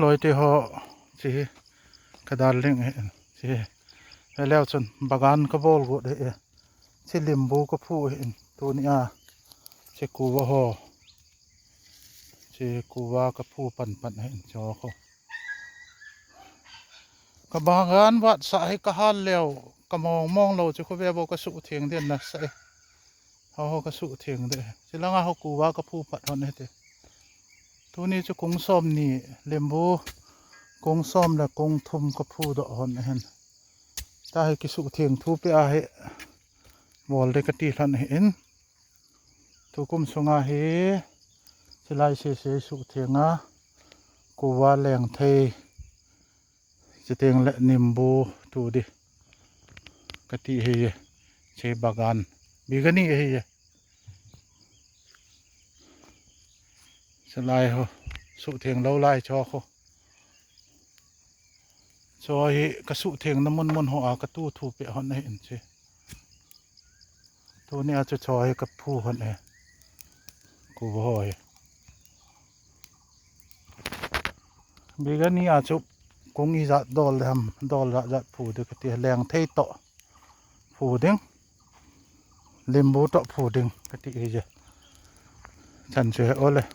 ลอยเตหอสิกระดานเล่งสิแล้วจนบางานก็บอลกูได้สิลิมบูก็พูเห็นตัวนี้สิกูว่าหอสิกูว่าก็พูปั่นเห็นจอเขาก็บางานวัดสายก็หันแล้วก็มองเราจะเขาแบบก็สุเทียงเด่นนะใส่เขาก็สุเทียงเด้สิแล้วเขากูว่าก็พูปั่นเท่านี้เด้ตัวนี้จะกงซ้อมนี่เล็มบูกงซ้อมและกงทุมก็พูดอ่อนเห็นถ้าให้กิสุเทียงทุไปอาเหบอลเด็กตีทันเห็นทุกุมสงาเหสลายเสียสุเทียงกูว่าแรงไทยจะเตียงและนิมบูตูดิกติเฮเชบากานบีกันนี่เฮสลายเขาสุเทียงเล่าไล่ชอเขาชอเฮกระสุเทียงน้ำมันหัวกระตู้ถูเปะหันเห็นเชตัวนี้อาจจะชอเฮกับผู้หันเอกูบ่อยบีกันนี่อาจจะคงอีจัดดอลทำดอลจัดผู้เด็กที่แรงเทยต่อผู้ดึงลิมบูต่อผู้ดึงกติเฮฉันช่วยเอาเลย